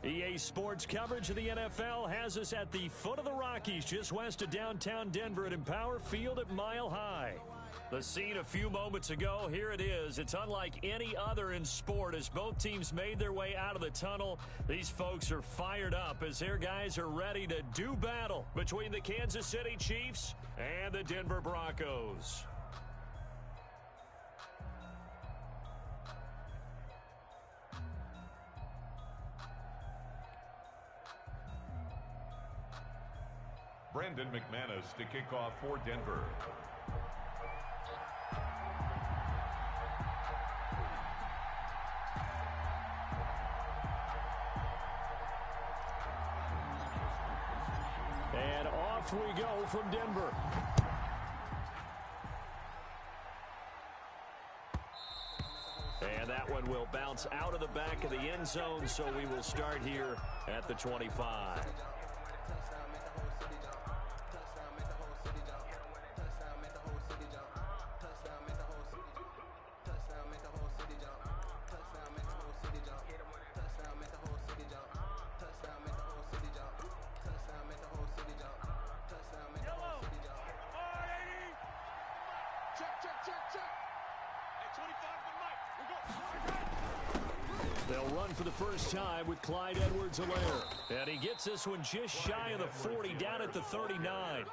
EA Sports coverage of the NFL has us at the foot of the Rockies, just west of downtown Denver at Empower Field at Mile High. The scene a few moments ago, here it is. It's unlike any other in sport as both teams made their way out of the tunnel. These folks are fired up as their guys are ready to do battle between the Kansas City Chiefs and the Denver Broncos. Brandon McManus to kick off for Denver. And off we go from Denver. And that one will bounce out of the back of the end zone, so we will start here at the 25. They'll run for the first time with Clyde Edwards-Helaire. And he gets this one just shy of the 40, down at the 39.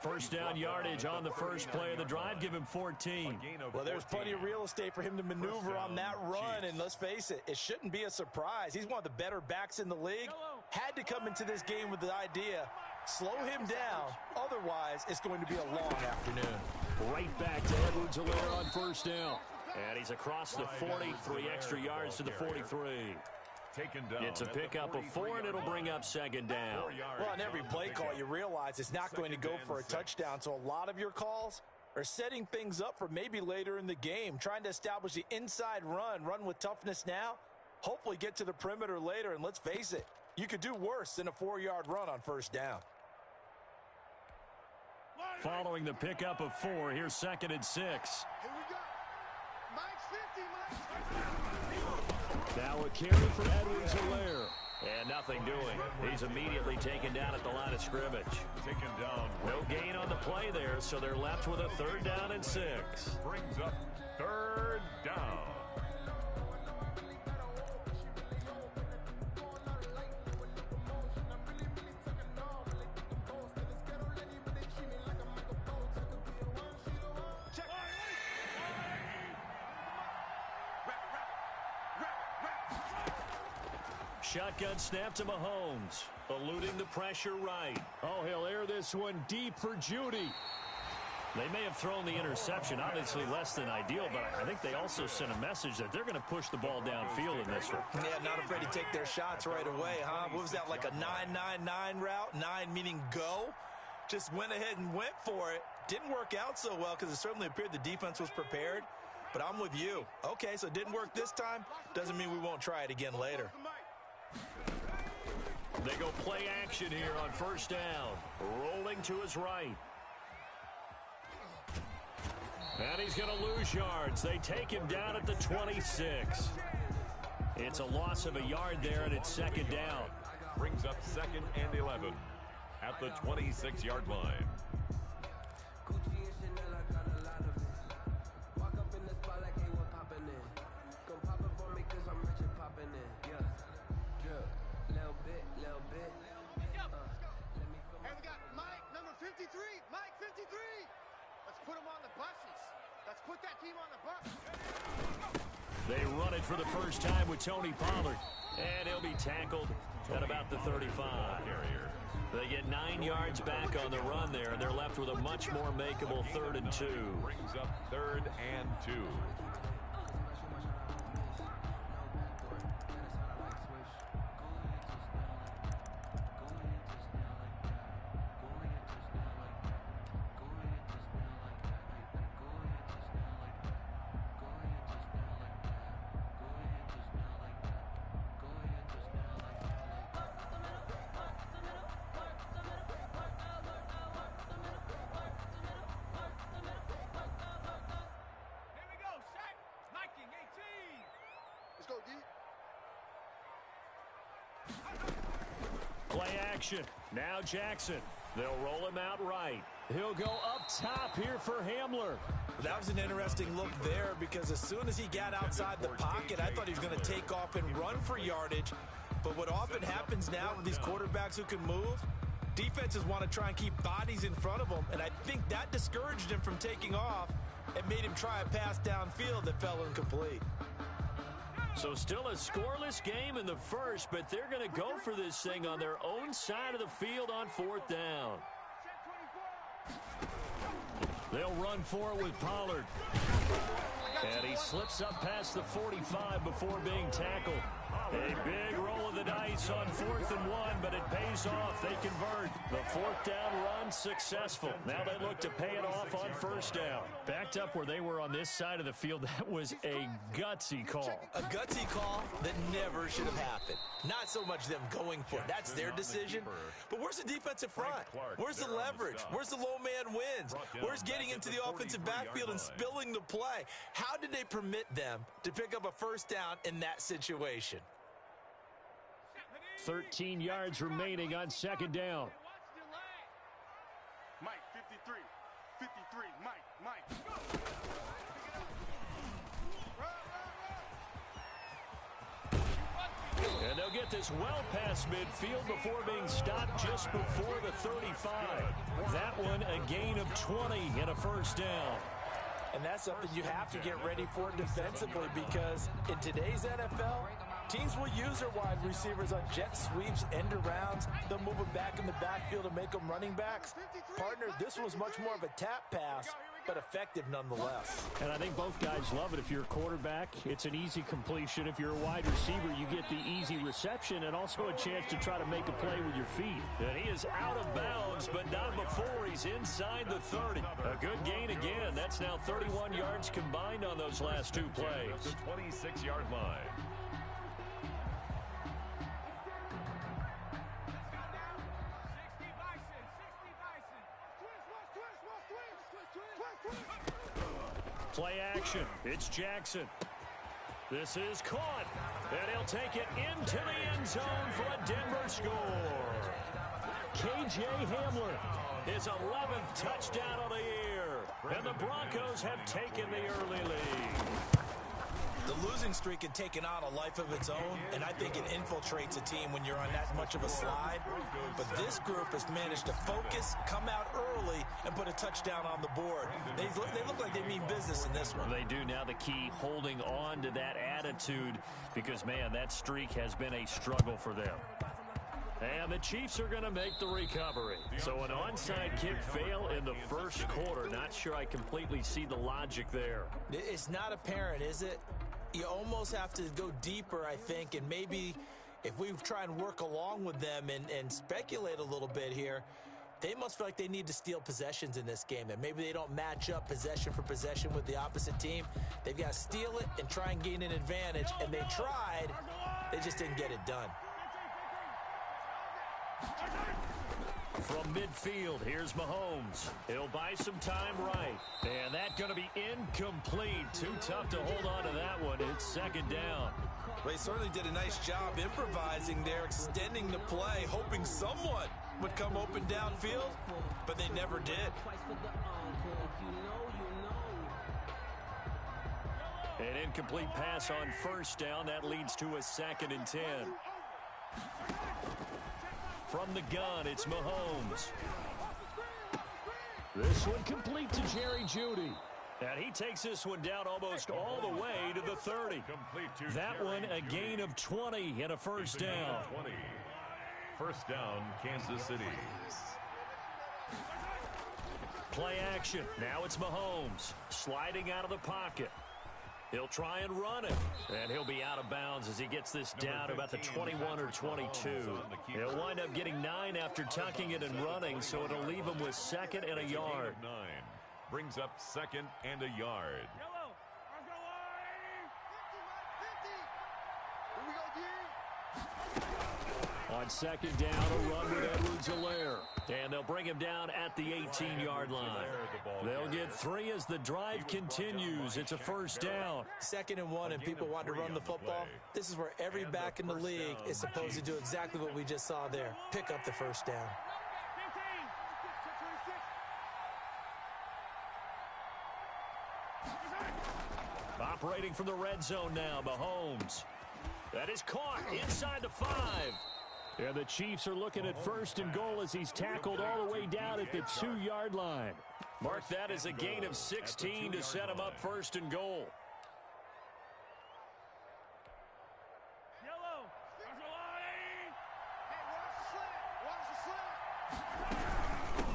First down yardage on the first play of the drive. Give him 14. Well, there's plenty of real estate for him to maneuver on that run. And let's face it, it shouldn't be a surprise. He's one of the better backs in the league. Had to come into this game with the idea, slow him down. Otherwise, it's going to be a long afternoon. Right back to Edwards-Helaire on first down. And he's across the 40, 3 extra yards to the 43. Taken down. It's a pickup of 4, and it'll bring up second down. Well, on every play call, you realize it's not going to go for a touchdown. So a lot of your calls are setting things up for maybe later in the game, trying to establish the inside run with toughness now, hopefully get to the perimeter later. And let's face it, you could do worse than a 4-yard run on first down. Following the pickup of 4, here's 2nd and 6. Here we go. Mike's 50, Mike's 50. Now a carry for Edwards-Helaire. And nothing doing. He's immediately taken down at the line of scrimmage. Taken down. No gain on the play there, so they're left with a 3rd down and 6. Brings up 3rd down. Shotgun snap to Mahomes, eluding the pressure right. Oh, he'll air this one deep for Judy. They may have thrown the interception, obviously less than ideal, but I think they also sent a message that they're going to push the ball downfield in this one. Yeah, not afraid to take their shots right away, huh? What was that, like a 9-9-9 route? 9 meaning go? Just went ahead and went for it. Didn't work out so well because it certainly appeared the defense was prepared. But I'm with you. Okay, so it didn't work this time. Doesn't mean we won't try it again later. They go play action here on first down. Rolling to his right. And he's going to lose yards. They take him down at the 26. It's a loss of a yard there, and it's 2nd down. Brings up 2nd and 11 at the 26-yard line. Hey, we got Mike, number 53. Mike, 53. Let's put him on the buses. Let's put that team on the bus. They run it for the first time with Tony Pollard. And he'll be tackled at about the 35. They get 9 yards back on the run there, and they're left with a much more makeable 3rd and 2. Brings up 3rd and 2. Play action. Now Jackson. They'll roll him out right. He'll go up top here for Hamler. That was an interesting look there because as soon as he got outside the pocket, I thought he was going to take off and run for yardage. But what often happens now with these quarterbacks who can move, defenses want to try and keep bodies in front of them, and I think that discouraged him from taking off and made him try a pass downfield that fell incomplete. So still a scoreless game in the first, but they're going to go for this thing on their own side of the field on 4th down. They'll run for it with Pollard. And he slips up past the 45 before being tackled. A big roll of the dice on 4th and 1, but it pays off. They convert. The 4th down run successful. Now they look to pay it off on 1st down. Backed up where they were on this side of the field, that was a gutsy call. A gutsy call that never should have happened. Not so much them going for it. That's their decision. But where's the defensive front? Where's the leverage? Where's the low man wins? Where's getting into the offensive backfield and spilling the play? How did they permit them to pick up a 1st down in that situation? 13 yards remaining on 2nd down. Mike, 53. 53. Mike. And they'll get this well past midfield before being stopped just before the 35. That one a gain of 20 and a 1st down. And that's something you have to get ready for defensively because in today's NFL, teams will use their wide receivers on jet sweeps, end arounds. They'll move them back in the backfield and make them running backs. Partner, this was much more of a tap pass, but effective nonetheless. And I think both guys love it. If you're a quarterback, it's an easy completion. If you're a wide receiver, you get the easy reception and also a chance to try to make a play with your feet. And he is out of bounds, but not before he's inside the 30. A good gain again. That's now 31 yards combined on those last 2 plays. The 26-yard line. Play action. It's Jackson. This is caught. And he'll take it into the end zone for a Denver score. K.J. Hamler, his 11th touchdown of the year. And the Broncos have taken the early lead. The losing streak had taken on a life of its own, and I think it infiltrates a team when you're on that much of a slide. But this group has managed to focus, come out early, and put a touchdown on the board. They look like they mean business in this one. They do. Now the key, holding on to that attitude, because, man, that streak has been a struggle for them. And the Chiefs are going to make the recovery. So an onside kick fail in the first quarter. Not sure I completely see the logic there. It's not apparent, is it? You almost have to go deeper, I think, and maybe if we try and work along with them and speculate a little bit here, they must feel like they need to steal possessions in this game, and maybe they don't match up possession for possession with the opposite team. They've got to steal it and try and gain an advantage, and they tried. They just didn't get it done. From midfield, here's Mahomes. He'll buy some time right. And that's going to be incomplete. Too tough to hold on to that one. It's 2nd down. They certainly did a nice job improvising there, extending the play, hoping someone would come open downfield, but they never did. An incomplete pass on 1st down. That leads to a 2nd and 10. From the gun, it's Mahomes. This one complete to Jerry Jeudy. And he takes this one down almost all the way to the 30. That one a gain of 20 and a 1st down. 1st down, Kansas City. Play action. Now it's Mahomes sliding out of the pocket. He'll try and run it, and he'll be out of bounds as he gets this down about the 21 or 22. He'll wind up getting 9 after tucking it and running, so it'll leave him with 2nd and a yard. 9 brings up 2nd and a yard. Here we go, D. On second down, a run with Edwards-Helaire. And they'll bring him down at the 18-yard line. They'll get 3 as the drive continues. It's a first down. 2nd and 1, and people want to run the football. This is where every back in the league is supposed to do exactly what we just saw there. Pick up the first down. Operating from the red zone now, Mahomes. That is caught inside the 5. And the Chiefs are looking at 1st and goal as he's tackled all the way down at the 2-yard line. Mark that as a gain of 16 to set him up 1st and goal.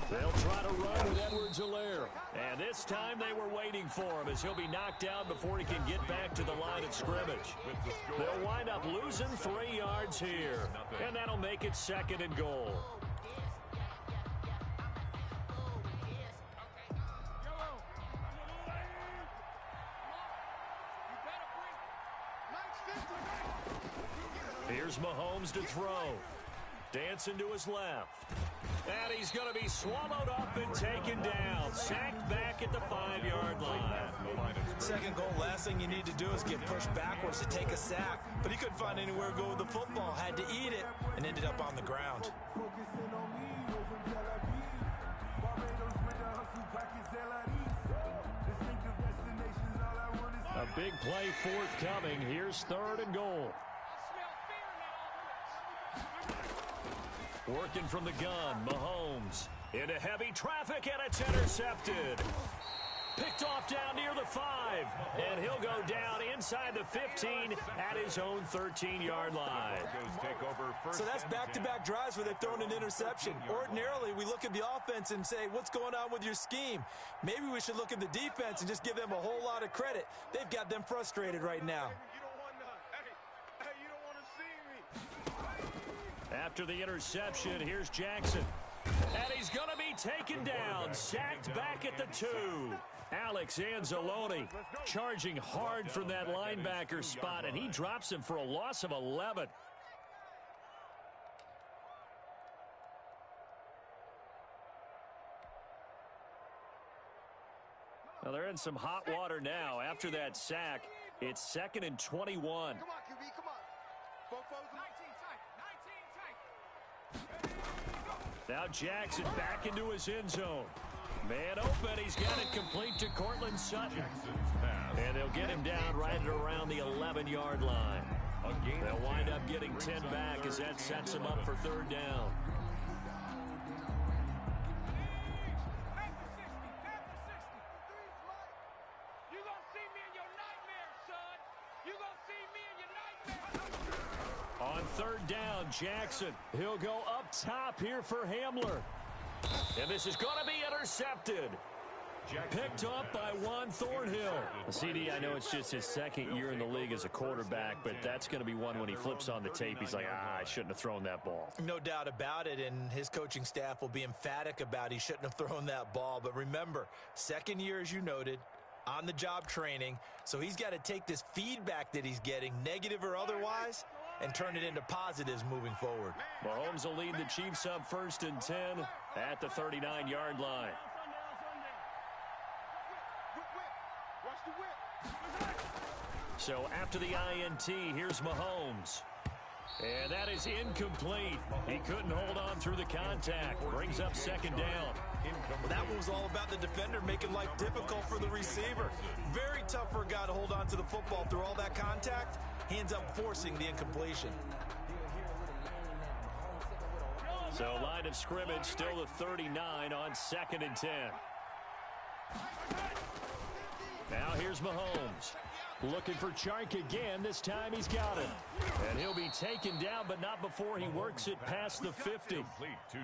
They'll try to run with Edwards-Helaire. And this time they were waiting for him as he'll be knocked down before he can get back to the line of scrimmage. They'll wind up losing 3 yards here. And that'll make it 2nd and goal. Here's Mahomes to throw. Dancing to his left. And he's going to be swallowed up and taken down. Sacked back at the 5-yard line. 2nd goal, last thing you need to do is get pushed backwards to take a sack. But he couldn't find anywhere to go with the football. Had to eat it and ended up on the ground. A big play forthcoming. Here's 3rd and goal. Working from the gun, Mahomes into heavy traffic, and it's intercepted. Picked off down near the 5, and he'll go down inside the 15 at his own 13-yard line. So that's back-to-back drives where they've thrown an interception. Ordinarily, we look at the offense and say, what's going on with your scheme? Maybe we should look at the defense and just give them a whole lot of credit. They've got them frustrated right now. After the interception, here's Jackson. And he's going to be taken down, sacked back at the 2. Alex Anzalone charging hard from that linebacker spot, and he drops him for a loss of 11. Well, they're in some hot water now. After that sack, it's 2nd and 21. Come on, QB, come on. Now Jackson back into his end zone. Man open. He's got it complete to Cortland Sutton. And they'll get him down right at around the 11-yard line. They'll wind up getting 10 back as that sets him up for 3rd down. On 3rd down, Jackson. He'll go up top here for Hamler. And this is going to be intercepted. Picked up by Juan Thornhill. CD, I know it's just his 2nd year in the league as a quarterback, but that's going to be one when he flips on the tape. He's like, I shouldn't have thrown that ball. No doubt about it, and his coaching staff will be emphatic about he shouldn't have thrown that ball. But remember, 2nd year, as you noted, on-the-job training, so he's got to take this feedback that he's getting, negative or otherwise, and turn it into positives moving forward. Mahomes will lead the Chiefs up 1st and 10 at the 39-yard line. So after the INT, here's Mahomes. And that is incomplete. He couldn't hold on through the contact. Brings up 2nd down. Well, that one was all about the defender making life difficult for the receiver. Very tough for a guy to hold on to the football through all that contact. He ends up forcing the incompletion. So line of scrimmage still the 39 on 2nd and 10. Now here's Mahomes. Looking for Chark again. This time he's got it. And he'll be taken down, but not before he works it past the 50.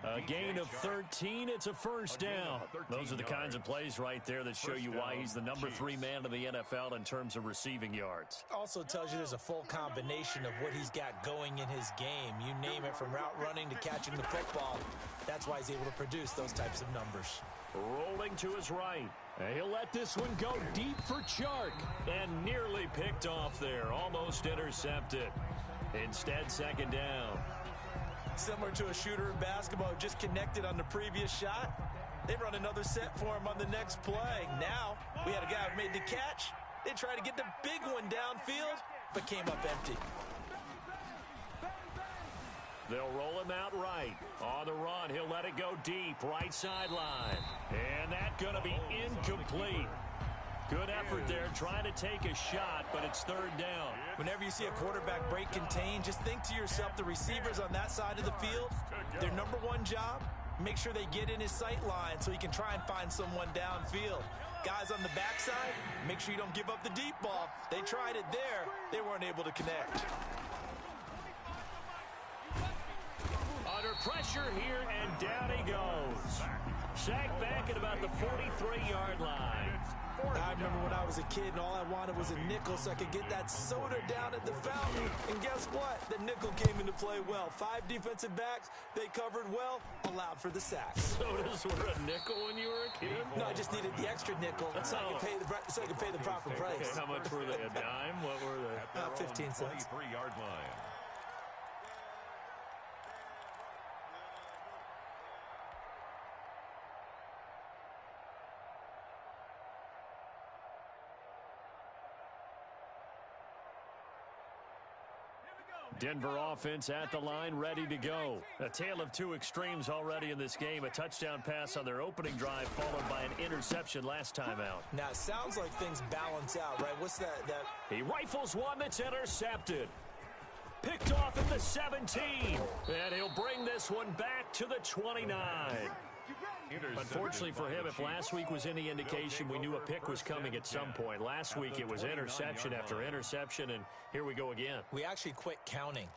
A gain of 13. It's a 1st down. Those are the kinds of plays right there that show you why he's the number 3 man in the NFL in terms of receiving yards. Also tells you there's a full combination of what he's got going in his game. You name it, from route running to catching the football. That's why he's able to produce those types of numbers. Rolling to his right. And he'll let this one go deep for Chark. And nearly picked off there. Almost intercepted. Instead, second down. Similar to a shooter in basketball who just connected on the previous shot. They run another set for him on the next play. Now, we had a guy who made the catch. They tried to get the big one downfield, but came up empty. They'll roll him out right. On the run, he'll let it go deep, right sideline. And that's going to be incomplete. Good effort there, trying to take a shot, but it's third down. Whenever you see a quarterback break contain, just think to yourself, the receivers on that side of the field, their number one job, make sure they get in his sight line so he can try and find someone downfield. Guys on the backside, make sure you don't give up the deep ball. They tried it there. They weren't able to connect. Under pressure here, and down he goes. Sacked back at about the 43-yard line. I remember when I was a kid and all I wanted was a nickel so I could get that soda down at the fountain. And guess what? The nickel came into play well. 5 defensive backs, they covered well, allowed for the sack. Sodas were a nickel when you were a kid? No, I just needed the extra nickel so I could pay the proper price. Okay, how much were they? A dime? What were they? 15 cents. 23-yard line. Denver offense at the line, ready to go. A tale of two extremes already in this game. A touchdown pass on their opening drive, followed by an interception last time out. Now, it sounds like things balance out, right? What's that? He rifles one that's intercepted. Picked off at the 17. And he'll bring this one back to the 29. Unfortunately for him, if last week was any indication, we knew a pick was coming at some point. Last week it was interception after interception, and here we go again. We actually quit counting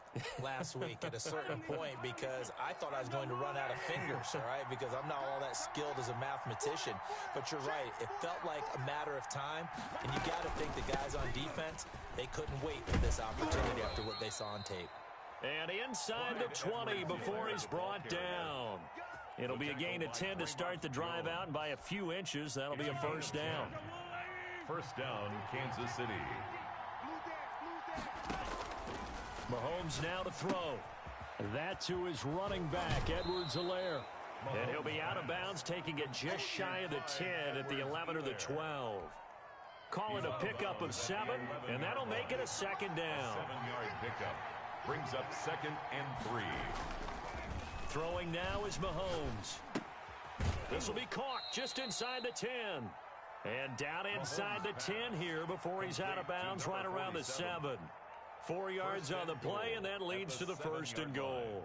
last week at a certain point because I thought I was going to run out of fingers, all right, because I'm not all that skilled as a mathematician. But you're right. It felt like a matter of time, and you got to think the guys on defense, they couldn't wait for this opportunity after what they saw on tape. And inside the 20 before he's brought down. It'll be a gain of 10 to start the drive out, and by a few inches, that'll be a first down. First down, Kansas City. Mahomes now to throw. That to his running back, Edwards-Helaire. And he'll be out of bounds, taking it just shy of the 10 at the 11 or the 12. Call it a pickup of 7, and that'll make it a second down. 7-yard pickup. Brings up second and 3. Throwing now is Mahomes. This will be caught just inside the 10. And down inside the 10 here before he's out of bounds right around the 7. 4 yards on the play, and that leads to the first and goal.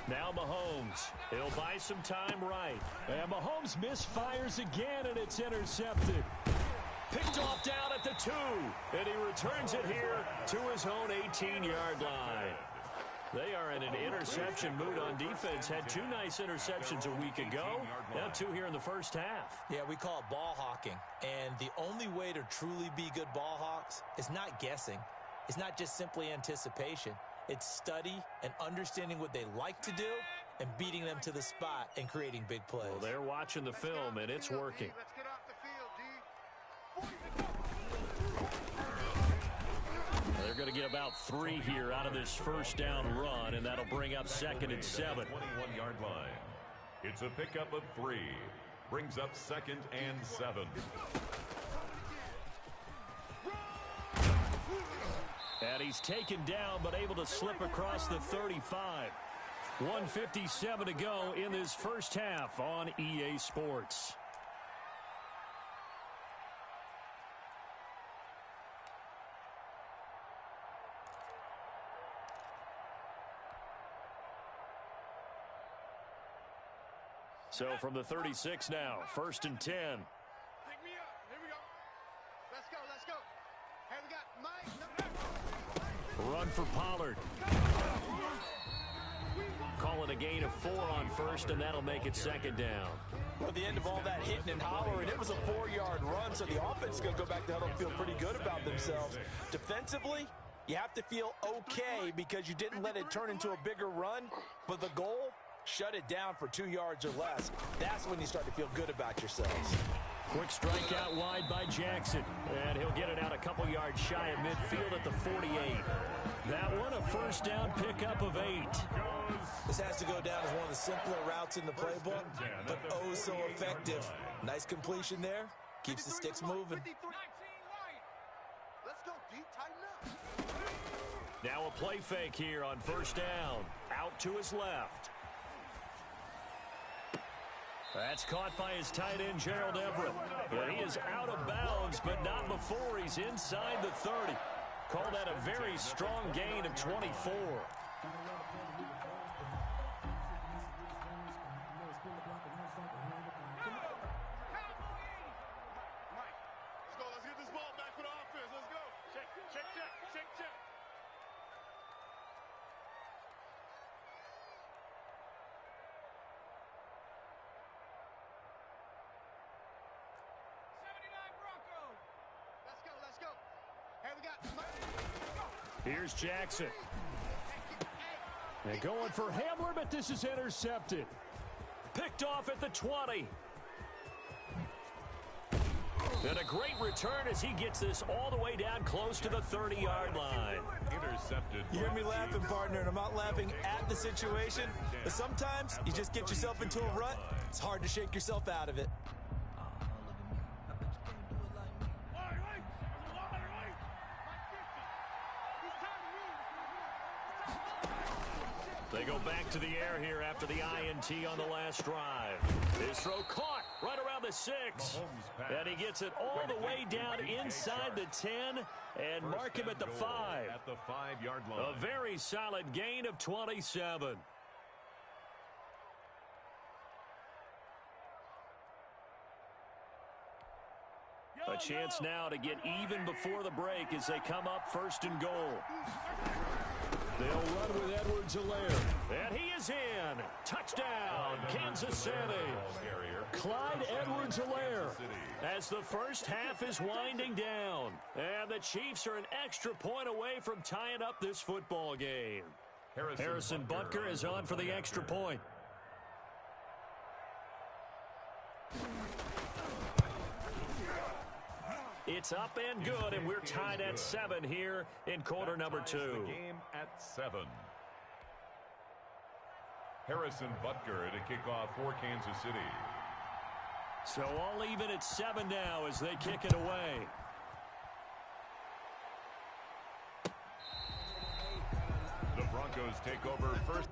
Now Mahomes. He'll buy some time right. And Mahomes misfires again, and it's intercepted. Picked off down at the 2. And he returns it here to his own 18-yard line. They are in an interception mood on defense. Had 2 nice interceptions a week ago. Now 2 here in the first half. Yeah, we call it ball hawking. And the only way to truly be good ball hawks is not guessing. It's not just simply anticipation. It's study and understanding what they like to do and beating them to the spot and creating big plays. Well, they're watching the film, and it's working. They're going to get about 3 here out of this first down run, and that'll bring up second and 7. 21-yard line. It's a pickup of 3. Brings up second and 7. And he's taken down, but able to slip across the 35. 1:57 to go in this first half on EA Sports. So from the 36 now, first and 10. Pick me up. Here we go. Let's go. Let's go. Hey, we got Mike. Run for Pollard. Call it a gain of 4 on first, and that'll make it second down. Well, at the end of all that hitting and hollering, it was a 4-yard run, so the offense is going to go back to huddle and feel pretty good about themselves. Defensively, You have to feel okay because you didn't let it turn into a bigger run, but the goal, shut it down for 2 yards or less. That's when you start to feel good about yourselves. Quick strike out wide by Jackson, and he'll get it out a couple yards shy of midfield at the 48. That one a first down pickup of 8. This has to go down as one of the simpler routes in the playbook, but oh so effective. Nice completion there. Keeps the sticks moving. Let's go, D. Tighten up. Now a play fake here on first down. Out to his left. That's caught by his tight end, Gerald Everett. But he is out of bounds, but not before he's inside the 30. Call that a very strong gain of 24. Here's Jackson. They're going for Hamler, but this is intercepted. Picked off at the 20. And a great return as he gets this all the way down close to the 30-yard line. Intercepted. You hear me laughing, partner, and I'm not laughing at the situation, but sometimes you just get yourself into a rut. It's hard to shake yourself out of it. They go back to the air here after the INT on the last drive. His throw caught right around the 6. And he gets it all the way down inside the 10 and mark him at the 5. At the 5-yard line. A very solid gain of 27. A chance now to get even before the break as they come up first and goal. They'll run with Edwards-Helaire. And he is in. Touchdown, Kansas City. Clyde Edwards-Helaire as the first half is winding down. And the Chiefs are an extra point away from tying up this football game. Harrison Butker is on for the extra point. It's up and good, and we're tied at 7 here in quarter number 2. The game at 7. Harrison Butker to kick off for Kansas City. So all even at 7 now as they kick it away. The Broncos take over first.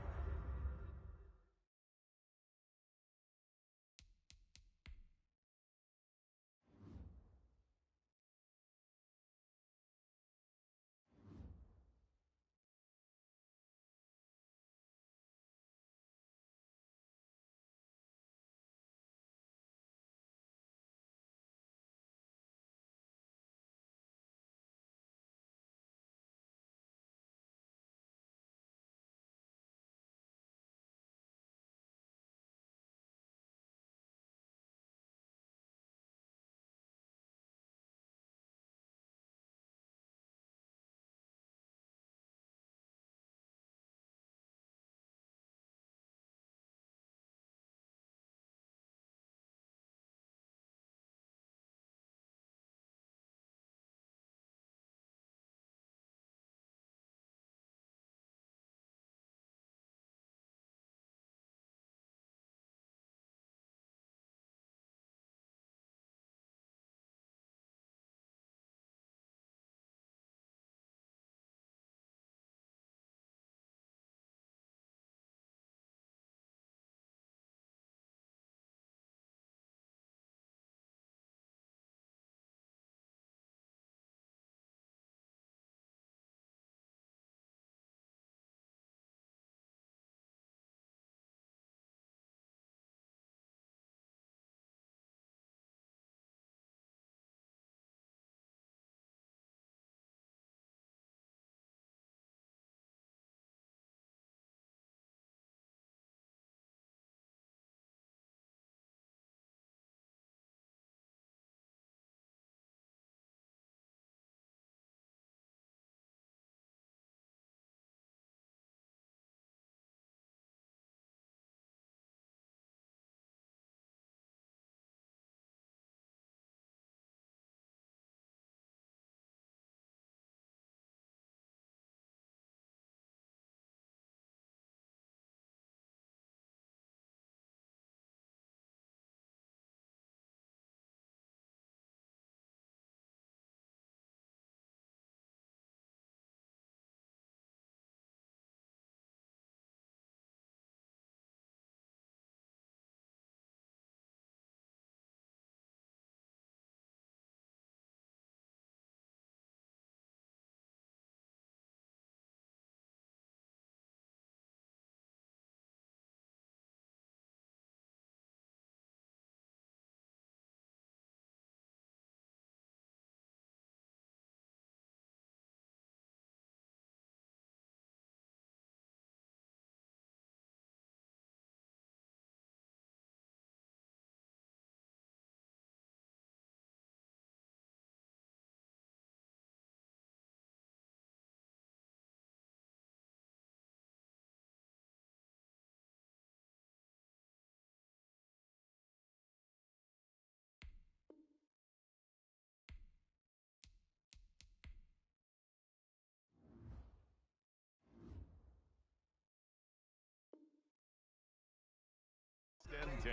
10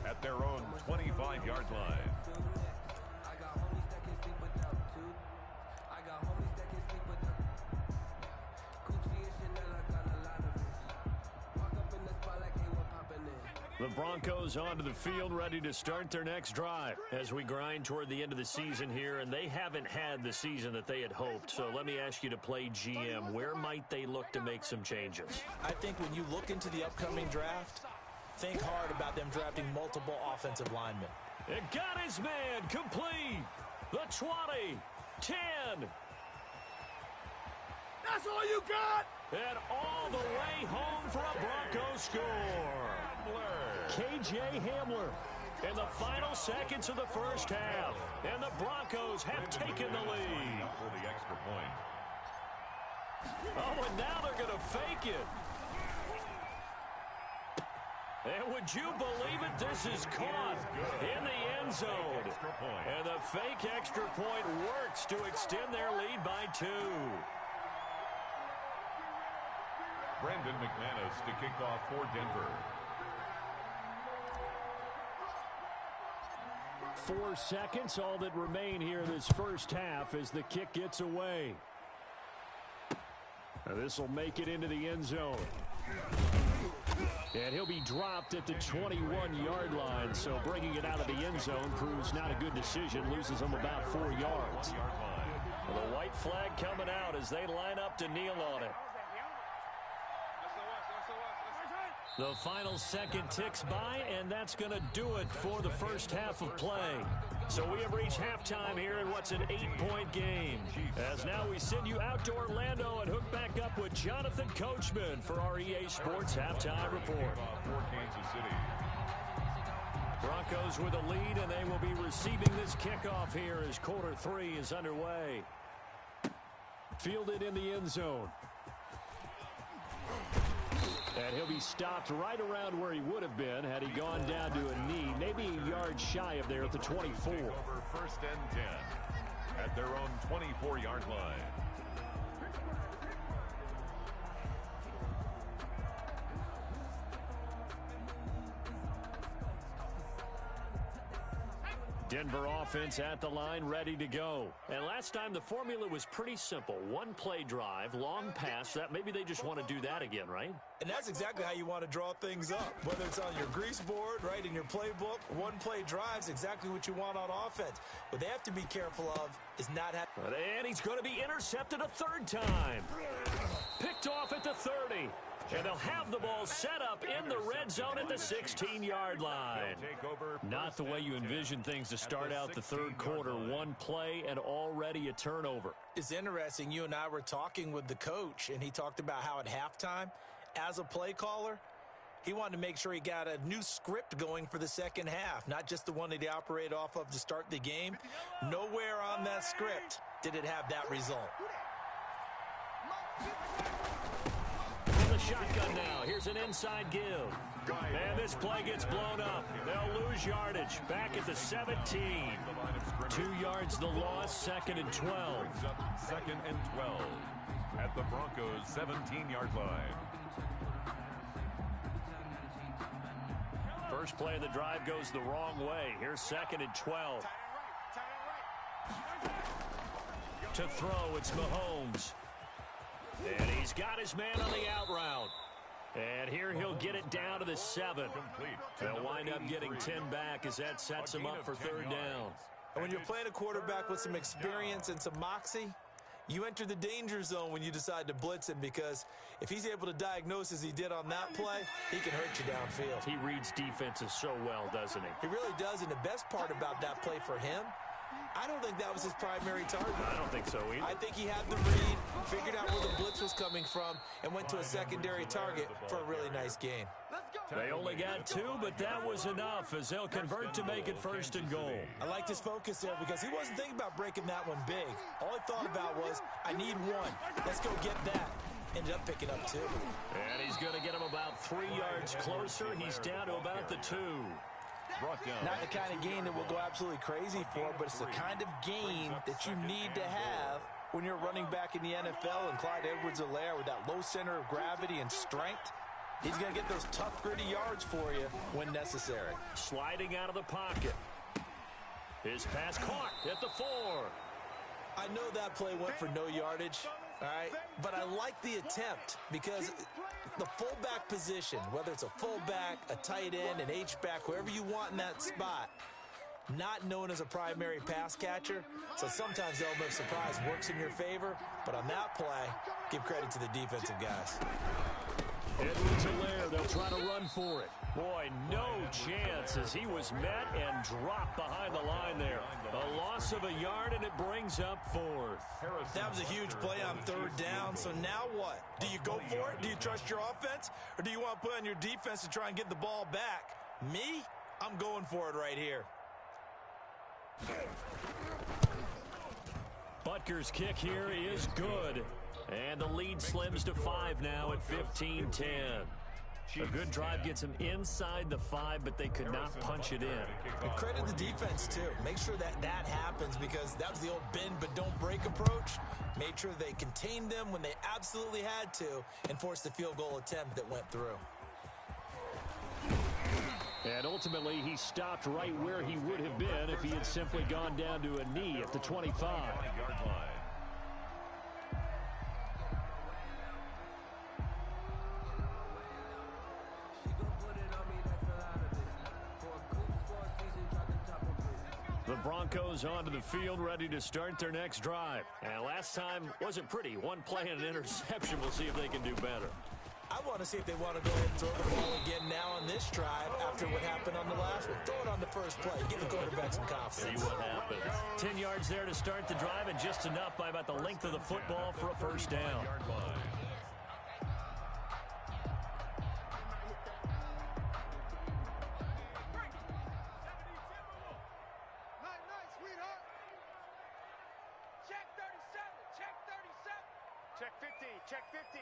at their own 25-yard line. The Broncos onto the field, ready to start their next drive as we grind toward the end of the season here, and they haven't had the season that they had hoped. So let me ask you to play GM. Where might they look to make some changes? I think when you look into the upcoming draft, think hard about them drafting multiple offensive linemen. It got his man complete. The 20, 10. That's all you got? And all the way home for a Broncos score. KJ Hamler in the final seconds of the first half. And the Broncos have taken the lead. For the extra point. Oh, and now they're going to fake it. And would you believe it? This is caught in the end zone. And the fake extra point works to extend their lead by 2. Brandon McManus to kick off for Denver. 4 seconds, all that remain here this first half as the kick gets away. This will make it into the end zone. And he'll be dropped at the 21-yard line, so bringing it out of the end zone proves not a good decision, loses them about 4 yards. Well, the white flag coming out as they line up to kneel on it. The final second ticks by, and that's going to do it for the first half of play. So we have reached halftime here in what's an 8-point game. As now we send you out to Orlando and hook back up with Jonathan Coachman for our EA Sports Halftime Report. For Kansas City. Broncos with a lead, and they will be receiving this kickoff here as quarter 3 is underway. Fielded in the end zone. And he'll be stopped right around where he would have been had he gone down to a knee, maybe a yard shy of there at the 24. Over 1st and 10 at their own 24-yard line. Denver offense at the line, ready to go. And last time the formula was pretty simple. One play drive, long pass. That maybe they just want to do that again, right? And that's exactly how you want to draw things up. Whether it's on your grease board, right, in your playbook, one play drive is exactly what you want on offense. What they have to be careful of is not having... And he's going to be intercepted a 3rd time. Picked off at the 30. And they'll have the ball set up in the red zone at the 16-yard line. Not the way you envision things to start out the 3rd quarter. One play and already a turnover. It's interesting. You and I were talking with the coach, and he talked about how at halftime, as a play caller, he wanted to make sure he got a new script going for the second half, not just the one that he operated off of to start the game. Nowhere on that script did it have that result. Shotgun now. Here's an inside give. And this play gets blown up. They'll lose yardage. Back at the 17. 2 yards the loss, 2nd and 12. 2nd and 12 at the Broncos' 17-yard line. First play of the drive goes the wrong way. Here's 2nd and 12. To throw, it's Mahomes. And he's got his man on the out route. And here he'll get it down to the 7. They'll wind up getting 10 back as that sets him up for 3rd down. And when you're playing a quarterback with some experience and some moxie, you enter the danger zone when you decide to blitz him, because if he's able to diagnose as he did on that play, he can hurt you downfield. He reads defenses so well, doesn't he? He really does, and the best part about that play for him, I don't think that was his primary target. I don't think so either. I think he had the read, figured out where the blitz was coming from, and went to a secondary target for a really nice gain. They only got 2, but that was enough as they'll convert to make it 1st and goal. I liked his focus there because he wasn't thinking about breaking that one big. All he thought about was, I need 1. Let's go get that. Ended up picking up 2. And he's going to get him about 3 yards closer. He's down to about the 2. Not the kind of gain that we'll go absolutely crazy for, but it's the kind of gain that you need to have when you're running back in the NFL. And Clyde Edwards-Helaire with that low center of gravity and strength, He's going to get those tough, gritty yards for you when necessary. Sliding out of the pocket. His pass caught at the 4. I know that play went for no yardage, all right, but I like the attempt because the fullback position, whether it's a fullback, a tight end, an H-back, whoever you want in that spot, not known as a primary pass catcher, so sometimes the element of surprise works in your favor, but on that play, give credit to the defensive guys. Edwards Hilaire, they'll try to run for it. Boy, no chance as he was met and dropped behind the line there. A loss of a yard, and it brings up 4th. That was a huge play on 3rd down, so now what? Do you go for it? Do you trust your offense? Or do you want to put on your defense to try and get the ball back? Me? I'm going for it right here. Butker's kick here is good. And the lead slims to 5 now at 15-10. A good drive gets them inside the 5, but they could not punch it in. And credit the defense, too. Make sure that happens because that was the old bend but don't break approach. Made sure they contained them when they absolutely had to and forced the field goal attempt that went through. And ultimately, he stopped right where he would have been if he had simply gone down to a knee at the 25. The Broncos onto the field, ready to start their next drive. And last time wasn't pretty. One play and an interception. We'll see if they can do better. I want to see if they want to go ahead and throw the ball again now on this drive after what happened on the last one. Throw it on the first play. Give the quarterback some confidence. See what happens. 10 yards there to start the drive, and just enough by about the length of the football for a first down. Check 50, check 50.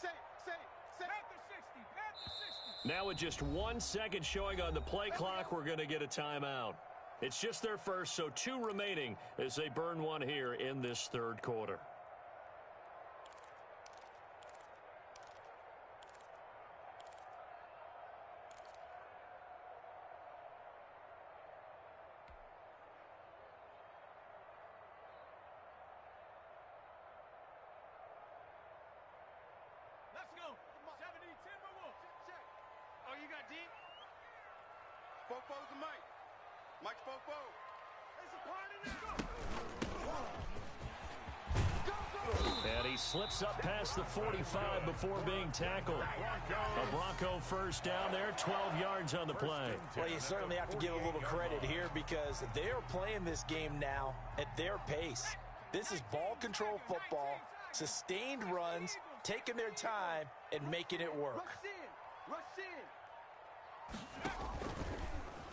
Safe. Panther 60, Panther 60. Now with just 1 second showing on the play clock, we're going to get a timeout. It's just their first, so 2 remaining as they burn one here in this 3rd quarter. Let's go. 70, Timberwolves. Check. Oh, you got deep? Fofo's the mic. Mike's Fofo. It's a party. Let's go. And he slips up past the 45 before being tackled. A Bronco first down there, 12 yards on the play. Well, you certainly have to give a little credit here because they are playing this game now at their pace. This is ball control football, sustained runs, taking their time and making it work. Rush in.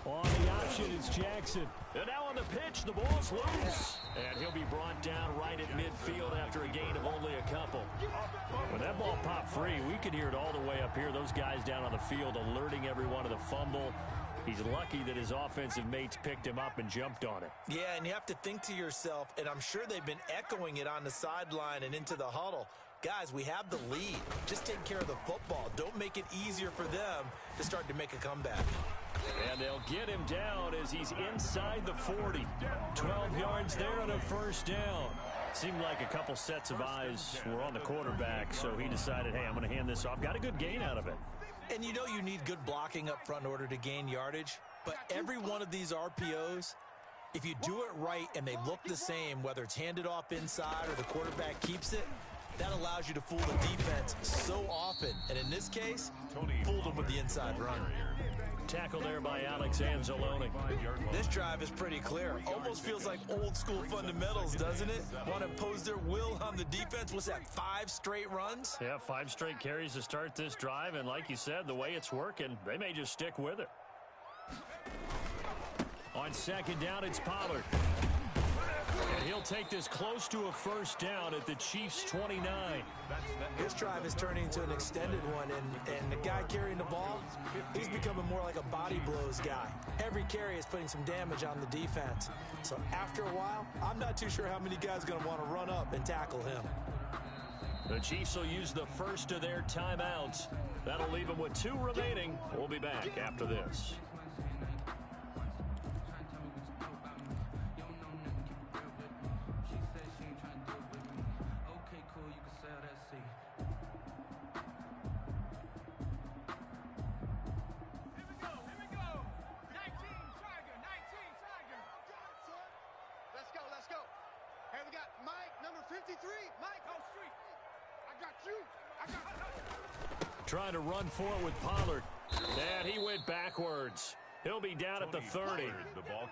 On the option is Jackson. And now on the pitch, the ball's loose. And he'll be brought down right at midfield after a gain of only a couple. When that ball popped free, we could hear it all the way up here. Those guys down on the field alerting everyone of the fumble. He's lucky that his offensive mates picked him up and jumped on it. Yeah, and you have to think to yourself, and I'm sure they've been echoing it on the sideline and into the huddle. Guys, we have the lead. Just take care of the football. Don't make it easier for them to start to make a comeback. And they'll get him down as he's inside the 40. 12 yards there on a first down. Seemed like a couple sets of eyes were on the quarterback, so he decided, hey, I'm going to hand this off. Got a good gain out of it. And you know you need good blocking up front in order to gain yardage, but every one of these RPOs, if you do it right and they look the same, whether it's handed off inside or the quarterback keeps it, that allows you to fool the defense so often. And in this case, fooled them with the inside run. Tackle there by Alex Anzalone. This drive is pretty clear. Almost feels like old school fundamentals, doesn't it? Want to impose their will on the defense. What's that, 5 straight runs? Yeah, 5 straight carries to start this drive. And like you said, the way it's working, they may just stick with it. On second down, it's Pollard. And he'll take this close to a first down at the Chiefs' 29. This drive is turning into an extended one, and the guy carrying the ball, he's becoming more like a body blows guy. Every carry is putting some damage on the defense. So after a while, I'm not too sure how many guys are going to want to run up and tackle him. The Chiefs will use the first of their timeouts. That'll leave them with 2 remaining. We'll be back after this. Trying to run forward with Pollard. And he went backwards. He'll be down at the 30.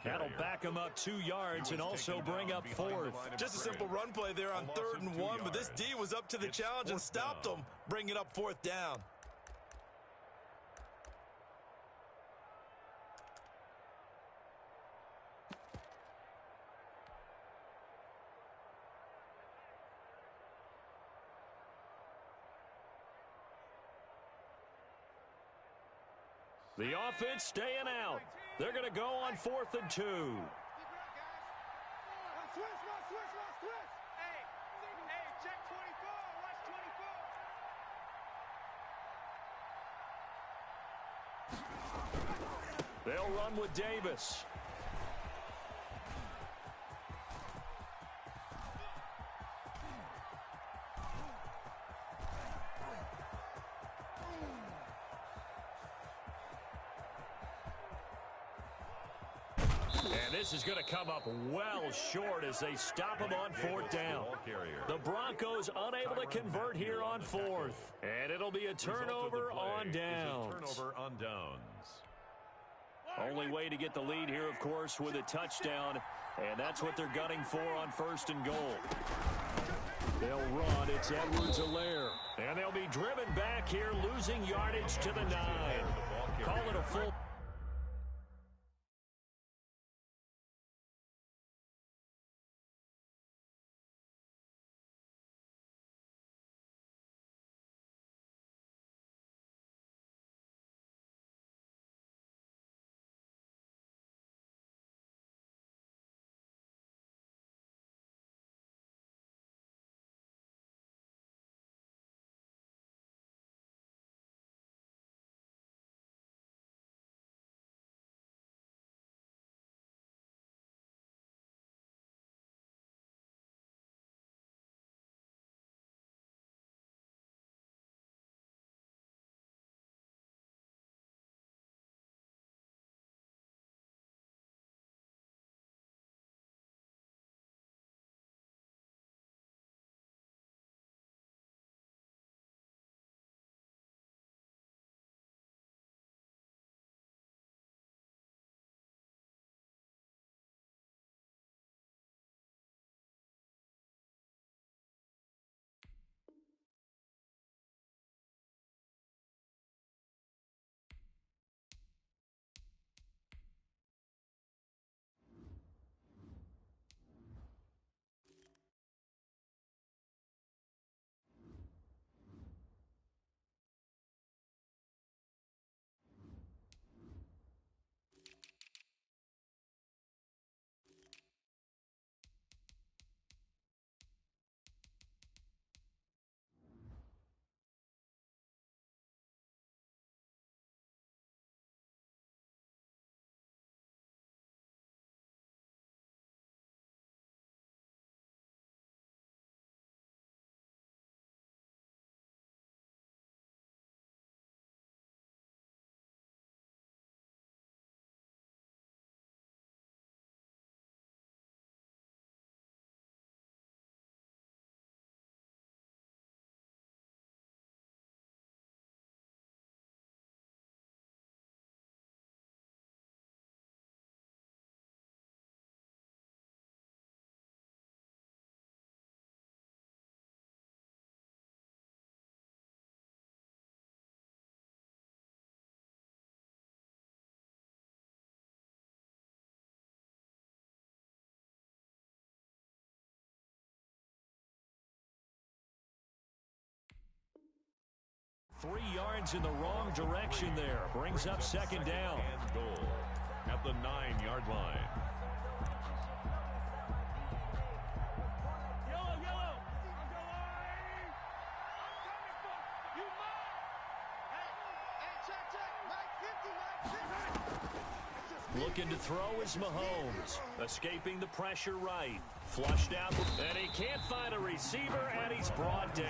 That'll back him up 2 yards and also bring up 4th. Just a simple run play there on 3rd and 1, but this D was up to the challenge and stopped him, bringing up 4th down. The offense staying out. They're going to go on 4th and 2. Check 24. Watch 24. They'll run with Davis. And this is going to come up well short as they stop him on 4th down. The Broncos unable to convert here on 4th. And it'll be a turnover on downs. Only way to get the lead here, of course, with a touchdown. And that's what they're gunning for on 1st and goal. They'll run. It's Edwards-Helaire. And they'll be driven back here, losing yardage to the 9. Call it a full. .3 yards in the wrong direction there. Brings up 2nd down. Goal at the 9-yard line. Looking to throw is Mahomes. Escaping the pressure right. Flushed out, and he can't find a receiver, and he's brought down.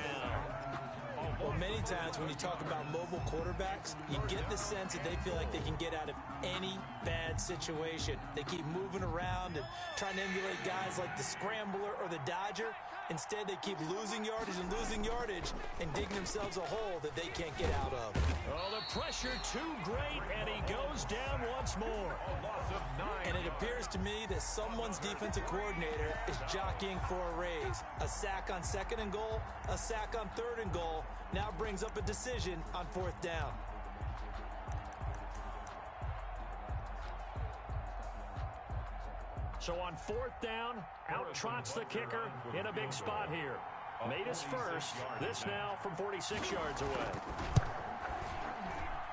Well, many times when you talk about mobile quarterbacks, you get the sense that they feel like they can get out of any bad situation. They keep moving around and trying to emulate guys like the Scrambler or the Dodger. Instead, they keep losing yardage and digging themselves a hole that they can't get out of. Oh, the pressure too great, and he goes down once more. A loss of 9. And it appears to me that someone's defensive coordinator is jockeying for a raise. A sack on 2nd and goal, a sack on 3rd and goal, now brings up a decision on 4th down. So on 4th down, out trots the kicker in a big spot here. Made his first. This now from 46 yards away.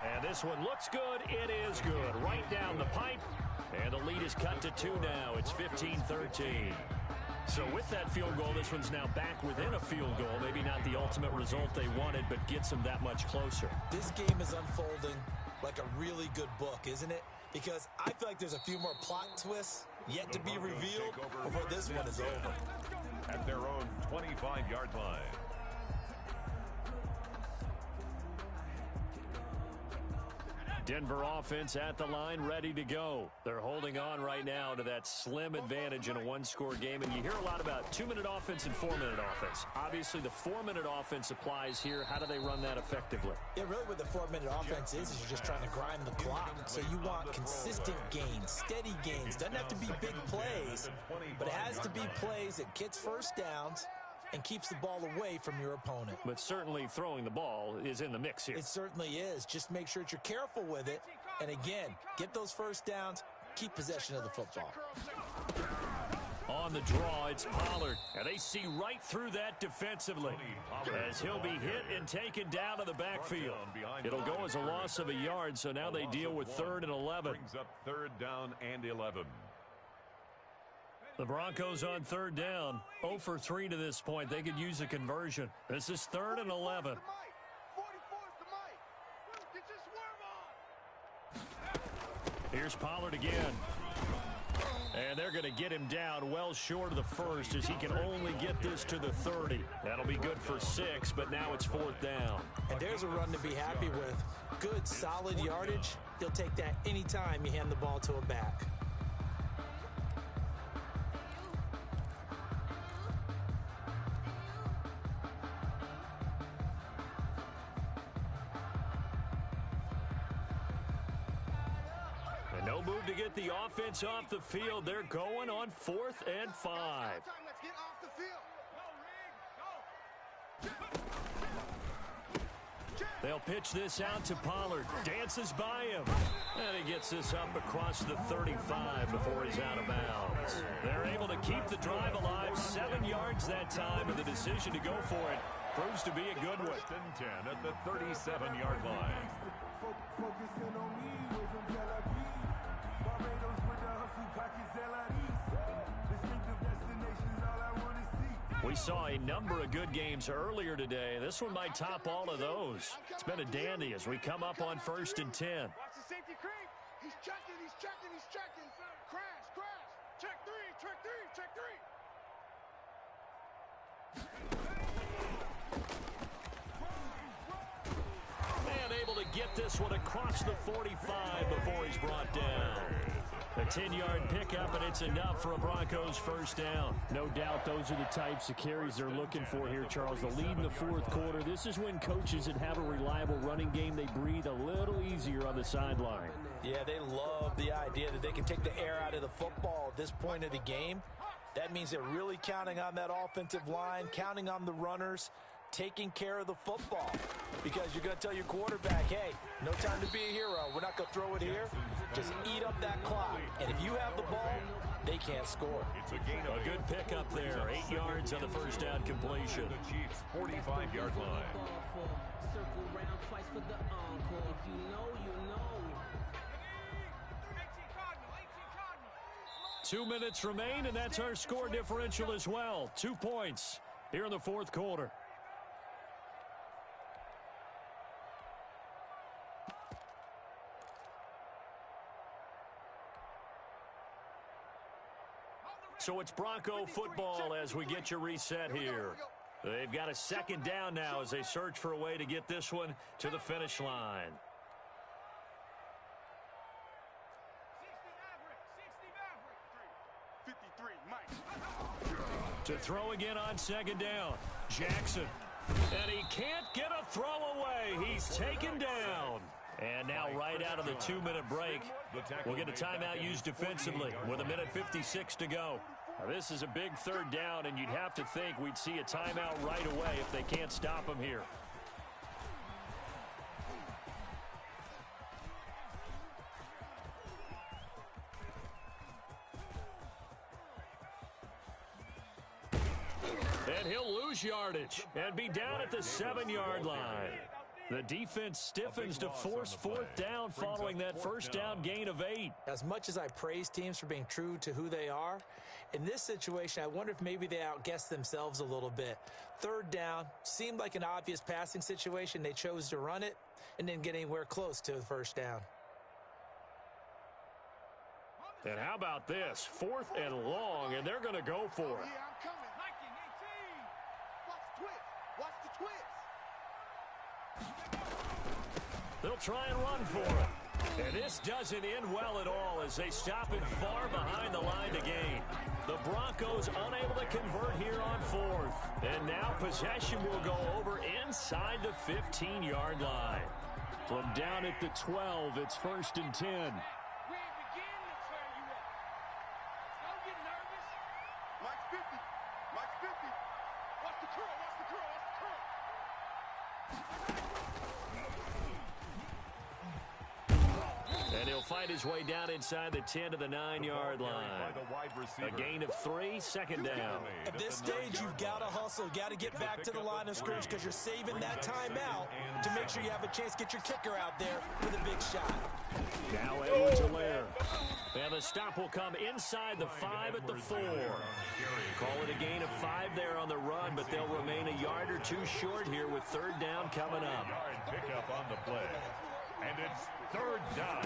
And this one looks good. It is good. Right down the pipe. And the lead is cut to 2 now. It's 15-13. So with that field goal, this one's now back within a field goal. Maybe not the ultimate result they wanted, but gets them that much closer. This game is unfolding like a really good book, isn't it? Because I feel like there's a few more plot twists yet to be revealed before this one is over. At their own 25-yard line. Denver offense at the line, ready to go. They're holding on right now to that slim advantage in a one-score game. And you hear a lot about 2-minute offense and 4-minute offense. Obviously, the 4-minute offense applies here. How do they run that effectively? Yeah, really what the 4-minute offense is you're just trying to grind the clock. So you want consistent gains, steady gains. Doesn't have to be big plays, but it has to be plays that gets first downs and keeps the ball away from your opponent. But certainly throwing the ball is in the mix here. It certainly is. Just make sure that you're careful with it. And again, get those first downs, keep possession of the football. On the draw, it's Pollard. And they see right through that defensively as he'll be hit and taken down to the backfield. It'll go as a loss of a yard, so now they deal with 3rd and 11. Brings up 3rd down and 11. The Broncos on 3rd down, 0 for 3 to this point. They could use a conversion. This is 3rd and 11. Here's Pollard again. And they're going to get him down well short of the first as he can only get this to the 30. That'll be good for 6, but now it's 4th down. And there's a run to be happy with. Good, solid yardage. He'll take that anytime you hand the ball to a back. No move to get the offense off the field. They're going on 4th and 5. Let's get off the field. They'll pitch this out to Pollard. Dances by him. And he gets this up across the 35 before he's out of bounds. They're able to keep the drive alive. 7 yards that time, and the decision to go for it proves to be a good one. 10 at the 37-yard line. We saw a number of good games earlier today. This one might top all of those. It's been a dandy as we come up on 1st and 10. Watch the safety creep. He's checking. Crash. Check 3. And able to get this one across the 45 before he's brought down. A 10-yard pickup, and it's enough for a Broncos first down. No doubt those are the types of carries they're looking for here, Charles. The lead in the 4th quarter. This is when coaches that have a reliable running game, they breathe a little easier on the sideline. Yeah, they love the idea that they can take the air out of the football at this point of the game. That means they're really counting on that offensive line, counting on the runners, taking care of the football. Because you're going to tell your quarterback, hey, no time to be a hero. We're not going to throw it here. Just eat up that clock. And if you have the ball, they can't score. It's a gain of A good pickup there. 8 yards on the first down completion. The Chiefs' 45-yard line. Circle round twice for the encore. If you know, you know. 2 minutes remain, and that's our score differential as well. 2 points here in the 4th quarter. So it's Bronco football as we get your reset here. They've got a second down now as they search for a way to get this one to the finish line. To throw again on second down. Jackson. And he can't get a throw away. He's taken down. And now right out of the 2-minute break, we'll get a timeout used defensively with 1:56 to go. Now, this is a big third down, and you'd have to think we'd see a timeout right away if they can't stop him here. And he'll lose yardage and be down at the 7-yard line. The defense stiffens to force fourth down following that first down gain of 8. As much as I praise teams for being true to who they are, in this situation, I wonder if maybe they outguessed themselves a little bit. Third down seemed like an obvious passing situation. They chose to run it and didn't get anywhere close to the first down. And how about this? 4th and long, and they're going to go for it. Yeah, I'm coming. Watch the twist. Watch the twist. They'll try and run for it. And this doesn't end well at all as they stop him far behind the line to gain. The Broncos unable to convert here on 4th. And now possession will go over inside the 15-yard line. From down at the 12, it's 1st and 10. We ain't beginning to turn you up. Don't get nervous. Mike's 50. Mike's 50. Watch the curl. Watch the curl. Watch the curl. And he'll fight his way down inside the 10 to the 9-yard line. A gain of 3, second down. At this stage, you've got to hustle. You've got to get back to the line of scrimmage because you're saving that timeout to make sure you have a chance to get your kicker out there with a big shot. Now Edwards-Helaire. And the stop will come inside the 5 at the 4. Call it a gain of 5 there on the run, but they'll remain a yard or 2 short here with third down coming up. Pick up on the play. And it's third down.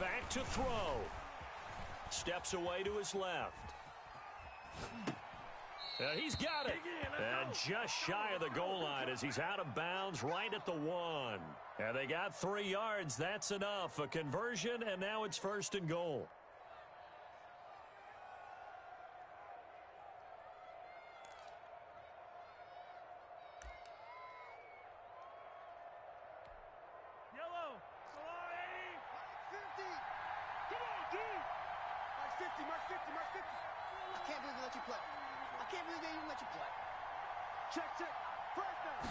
Back to throw. Steps away to his left. And he's got it. And just shy of the goal line as he's out of bounds right at the 1. And they got 3 yards. That's enough. A conversion, and now it's 1st and goal. Yellow. Mike 50. Come on, dude. Mike 50. Mike 50. Mike 50. I can't believe they let you play. I can't believe they even let you play. Check, check. First down.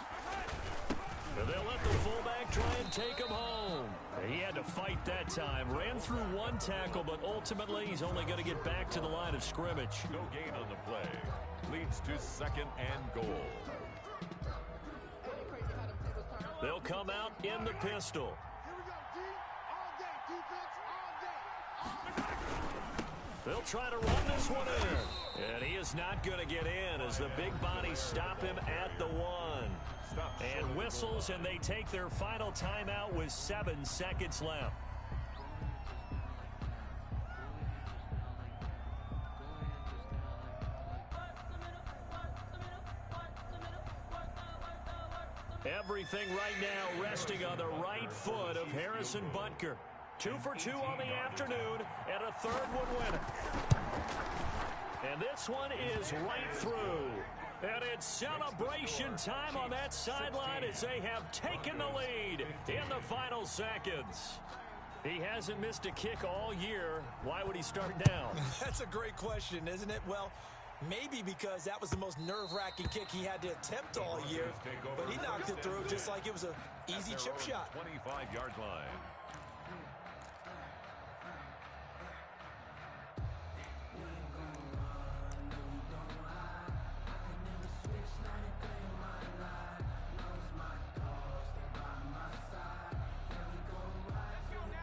And they'll let the fullback try and take him home. He had to fight that time. Ran through 1 tackle, but ultimately he's only going to get back to the line of scrimmage. No gain on the play. Leads to 2nd and goal. They'll come out in the pistol. Here we go, D. All day, defense, all day. They'll try to run this one in. And he is not going to get in as the big bodies stop him at the 1. And whistles, and they take their final timeout with 7 seconds left. Everything right now resting on the right foot of Harrison Butker. 2 for 2 on the afternoon, and a 3rd one winner. And this one is right through. And it's celebration time on that sideline as they have taken the lead in the final seconds. He hasn't missed a kick all year. Why would he start now? That's a great question, isn't it? Well, maybe because that was the most nerve-wracking kick he had to attempt all year, but he knocked it through just like it was an easy chip shot. 25-yard line.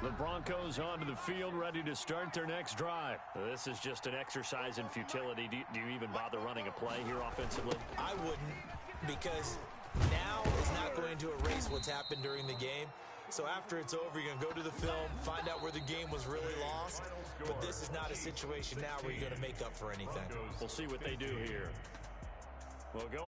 The Broncos onto the field, ready to start their next drive. This is just an exercise in futility. Do you even bother running a play here offensively? I wouldn't, because now is not going to erase what's happened during the game. So after it's over, you're going to go to the film, find out where the game was really lost. But this is not a situation now where you're going to make up for anything. We'll see what they do here. We'll go.